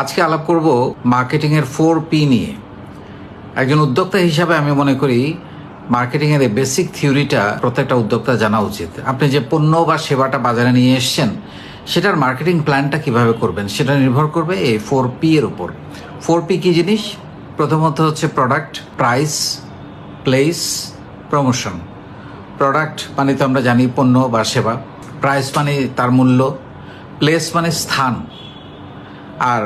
আজকে আলাপ করব মার্কেটিংয়ের 4P নিয়ে। একজন উদ্যোক্তা হিসাবে আমি মনে করি মার্কেটিংয়ের এই বেসিক থিওরিটা প্রত্যেকটা উদ্যোক্তা জানা উচিত। আপনি যে পণ্য বা সেবাটা বাজারে নিয়ে এসছেন সেটার মার্কেটিং প্ল্যানটা কিভাবে করবেন সেটা নির্ভর করবে এই 4P এর উপর। 4P কি জিনিস? প্রথমত হচ্ছে product, price, place, promotion. Product মানে তো আমরা জানি পণ্য বা সেবা, প্রাইস মানে তার মূল্য, প্লেস মানে স্থান, আর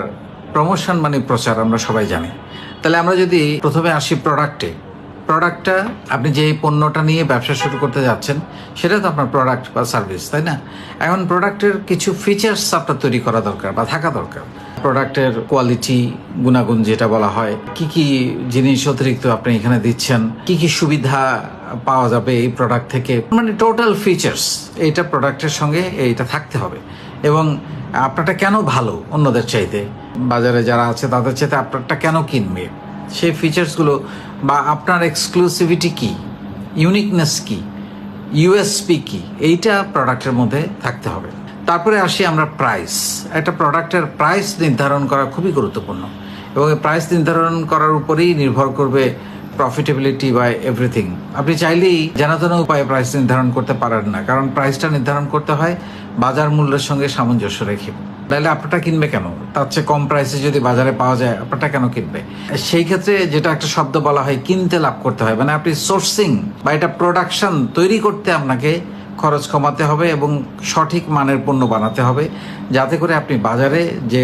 প্রমোশন মানে প্রচার, আমরা সবাই জানি। তাহলে আমরা যদি প্রথমে আসি প্রোডাক্টটা আপনি যে পণ্যটা নিয়ে ব্যবসা শুরু করতে যাচ্ছেন সেটা তো আপনার প্রোডাক্ট বা সার্ভিস, তাই না? এখন প্রোডাক্টের কিছু ফিচার্স আপনার তৈরি করা দরকার বা থাকা দরকার। প্রোডাক্টের কোয়ালিটি, গুণাগুণ যেটা বলা হয়, কি কি জিনিস অতিরিক্ত আপনি এখানে দিচ্ছেন, কি কি সুবিধা পাওয়া যাবে এই প্রোডাক্ট থেকে, মানে টোটাল ফিচার্স এইটা প্রোডাক্টের সঙ্গে এইটা থাকতে হবে। এবং আপনারটা কেন ভালো অন্যদের চাইতে, বাজারে যারা আছে তাদের চাইতে আপনারটা কেন কিনবে, সেই ফিচার্সগুলো বা আপনার এক্সক্লুসিভিটি কি, ইউনিকনেস কি, ইউএসপি কি, এইটা প্রোডাক্টের মধ্যে থাকতে হবে। তারপরে আসি আমরা প্রাইস। একটা প্রোডাক্টের প্রাইস নির্ধারণ করা খুবই গুরুত্বপূর্ণ এবং এই প্রাইস নির্ধারণ করার উপরেই নির্ভর করবে প্রফিটেবিলিটি বা এভরিথিং। আপনি চাইলেই যেন তেন উপায়ে প্রাইস নির্ধারণ করতে পারেন না, কারণ প্রাইসটা নির্ধারণ করতে হয় বাজার মূল্যের সঙ্গে সামঞ্জস্য রেখে। তাহলে আপনারটা কিনবে কেন? তার চেয়ে কম প্রাইসে যদি বাজারে পাওয়া যায় আপনারটা কেন কিনবে? সেই ক্ষেত্রে যেটা একটা শব্দ বলা হয় কিনতে লাভ করতে হয়, মানে আপনি সোর্সিং বা এটা প্রোডাকশন তৈরি করতে আপনাকে খরচ কমাতে হবে এবং সঠিক মানের পণ্য বানাতে হবে, যাতে করে আপনি বাজারে যে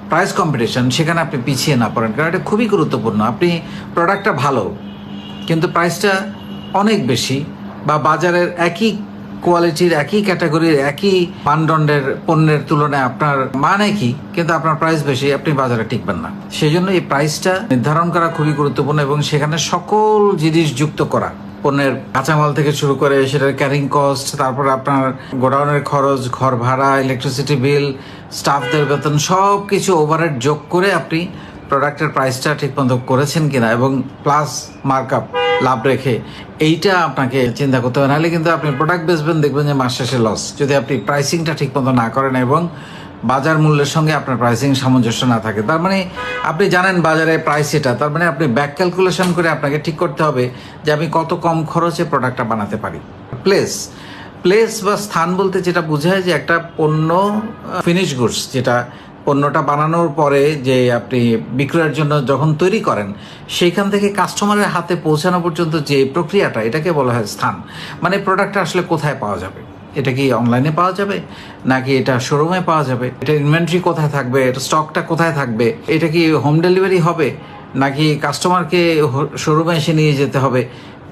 প্রাইস কম্পিটিশন সেখানে আপনি পিছিয়ে না পড়েন। কারণ এটা খুবই গুরুত্বপূর্ণ। আপনি প্রোডাক্টটা ভালো কিন্তু প্রাইসটা অনেক বেশি, বা বাজারের একই কোয়ালিটির, একই ক্যাটাগরির, একই মানদণ্ডের পণ্যের তুলনায় আপনার মান একই কিন্তু আপনার প্রাইস বেশি, আপনি বাজারে টিকবেন না। সেই জন্য এই প্রাইসটা নির্ধারণ করা খুবই গুরুত্বপূর্ণ এবং সেখানে সকল জিনিস যুক্ত করা, পণ্যের কাঁচামাল থেকে শুরু করে সেটার ক্যারিং কস্ট, তারপর আপনার গোডাউনের খরচ, ঘর ভাড়া, ইলেকট্রিসিটি বিল, স্টাফদের বেতন, সব কিছু ওভারহেড যোগ করে আপনি প্রোডাক্টের প্রাইসটা ঠিকমতো করেছেন কিনা এবং প্লাস মার্কআপ লাভ রেখে এইটা আপনাকে চিন্তা করতে হবে। নাহলে কিন্তু আপনি প্রোডাক্ট বেচবেন, দেখবেন যে মাস শেষে লস, যদি আপনি প্রাইসিংটা ঠিকমতো না করেন এবং বাজার মূল্যের সঙ্গে আপনার প্রাইসিং সামঞ্জস্য না থাকে। তার মানে আপনি জানেন বাজারে প্রাইস এটা, তার মানে আপনি ব্যাক ক্যালকুলেশন করে আপনাকে ঠিক করতে হবে যে আমি কত কম খরচে প্রোডাক্টটা বানাতে পারি। প্লেস বা স্থান বলতে যেটা বোঝায় যে একটা পণ্য ফিনিশ গুডস, যেটা পণ্যটা বানানোর পরে যে আপনি বিক্রয়ের জন্য যখন তৈরি করেন সেইখান থেকে কাস্টমারের হাতে পৌঁছানো পর্যন্ত যে প্রক্রিয়াটা, এটাকে বলা হয় স্থান। মানে প্রোডাক্টটা আসলে কোথায় পাওয়া যাবে, এটা কি অনলাইনে পাওয়া যাবে নাকি এটা শোরুমে পাওয়া যাবে, এটা ইনভেন্টরি কোথায় থাকবে, এটা স্টকটা কোথায় থাকবে, এটা কি হোম ডেলিভারি হবে নাকি কাস্টমারকে শোরুমে এসে নিয়ে যেতে হবে,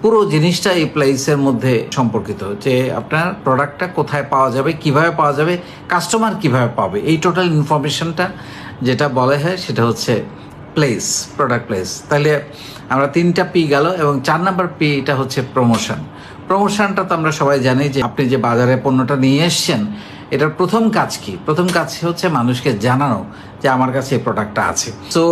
পুরো জিনিসটা এই প্লেসের মধ্যে সম্পর্কিত। যে আপনার প্রোডাক্টটা কোথায় পাওয়া যাবে, কিভাবে পাওয়া যাবে, কাস্টমার কিভাবে পাবে, এই টোটাল ইনফরমেশনটা যেটা বলা হয় সেটা হচ্ছে প্লেস, প্রোডাক্ট প্লেস। তাহলে আমরা 3টা P গেল এবং 4 নম্বর Pটা হচ্ছে প্রমোশন। প্রমোশনটা তো আমরা সবাই জানি যে আপনি যে বাজারে পণ্যটা নিয়ে এসছেন এটার প্রথম কাজ কি? প্রথম কাজ হচ্ছে মানুষকে জানানো যে আমার কাছে এই প্রোডাক্টটা আছে। সো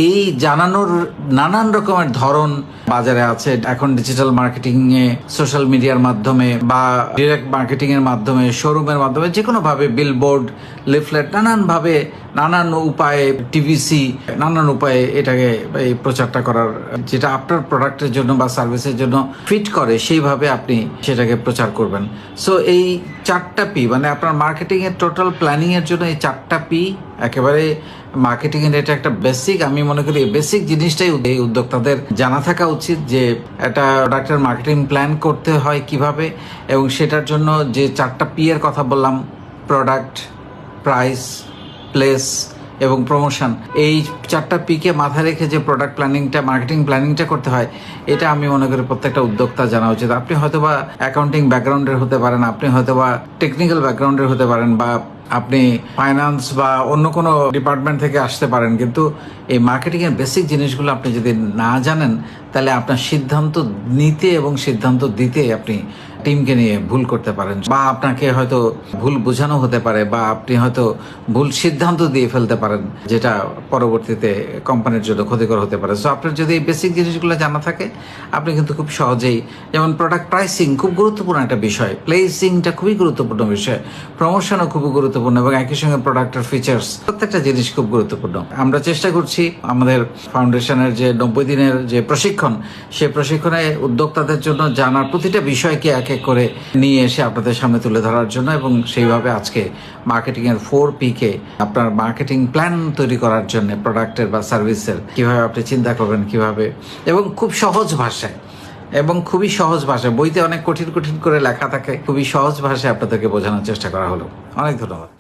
এই জানানোর নানান রকমের ধরন বাজারে আছে। এখন ডিজিটাল মার্কেটিং এ, সোশ্যাল মিডিয়ার মাধ্যমে বা ডিরেক্ট মার্কেটিং এর মাধ্যমে, শোরুমের মাধ্যমে, যে কোনো ভাবে, বিলবোর্ড, লিফলেট, নানান ভাবে, নানান উপায়ে, টিভিসি, নানান উপায়ে এটাকে এই প্রচারটা করার, যেটা আপনার প্রোডাক্টের জন্য বা সার্ভিসের জন্য ফিট করে সেইভাবে আপনি সেটাকে প্রচার করবেন। সো এই 4টা P মানে আপনার মার্কেটিং এর টোটাল প্ল্যানিং এর জন্য এই 4টা P একেবারে মার্কেটিং এর এটা একটা বেসিক। আমি মনে করি এই বেসিক জিনিসটাই এই উদ্যোক্তাদের জানা থাকা উচিত যে একটা প্রোডাক্টের মার্কেটিং প্ল্যান করতে হয় কিভাবে, এবং সেটার জন্য যে 4টা P এর কথা বললাম, প্রোডাক্ট, প্রাইস, প্লেস এবং প্রমোশন, এই 4টা P কে মাথায় রেখে যে প্রোডাক্ট প্ল্যানিংটা, মার্কেটিং প্ল্যানিংটা করতে হয়, এটা আমি মনে করি প্রত্যেকটা উদ্যোক্তা জানা উচিত। আপনি হয়তোবা অ্যাকাউন্টিং ব্যাকগ্রাউন্ডের হতে পারেন, আপনি হয়তোবা টেকনিক্যাল ব্যাকগ্রাউন্ডের হতে পারেন, বা আপনি ফাইন্যান্স বা অন্য কোনো ডিপার্টমেন্ট থেকে আসতে পারেন, কিন্তু এই মার্কেটিংয়ের বেসিক জিনিসগুলো আপনি যদি না জানেন তাহলে আপনার সিদ্ধান্ত নিতে এবং সিদ্ধান্ত দিতে আপনি টিমকে নিয়ে ভুল করতে পারেন, বা আপনাকে হয়তো ভুল বোঝানো হতে পারে, বা আপনি হয়তো ভুল সিদ্ধান্ত দিয়ে ফেলতে পারেন যেটা পরবর্তীতে কোম্পানির জন্য ক্ষতিকর হতে পারে। সো আপনার যদি এই বেসিক জিনিসগুলো জানা থাকে আপনি কিন্তু খুব সহজেই, যেমন প্রোডাক্ট প্রাইসিং খুব গুরুত্বপূর্ণ একটা বিষয়, প্লেসিংটা খুবই গুরুত্বপূর্ণ বিষয়, প্রমোশনও খুবই গুরুত্বপূর্ণ গুরুত্বপূর্ণ এবং একই সঙ্গে প্রোডাক্টের ফিচার্স, প্রত্যেকটা জিনিস খুব গুরুত্বপূর্ণ। আমরা চেষ্টা করছি আমাদের ফাউন্ডেশনের যে 90 দিনের যে প্রশিক্ষণ, সেই প্রশিক্ষণে উদ্যোক্তাদের জন্য জানার প্রতিটা বিষয়কে এক এক করে নিয়ে এসে আপনাদের সামনে তুলে ধরার জন্য, এবং সেইভাবে আজকে মার্কেটিংয়ের 4P কে আপনার মার্কেটিং প্ল্যান তৈরি করার জন্য প্রোডাক্টের বা সার্ভিসের কিভাবে আপনি চিন্তা করবেন, কিভাবে, এবং খুব সহজ ভাষায়, এবং খুবই সহজ ভাষায়, বইতে অনেক কঠিন কঠিন করে লেখা থাকে, খুবই সহজ ভাষায় আপনাদেরকে বোঝানোর চেষ্টা করা হলো। অনেক ধন্যবাদ।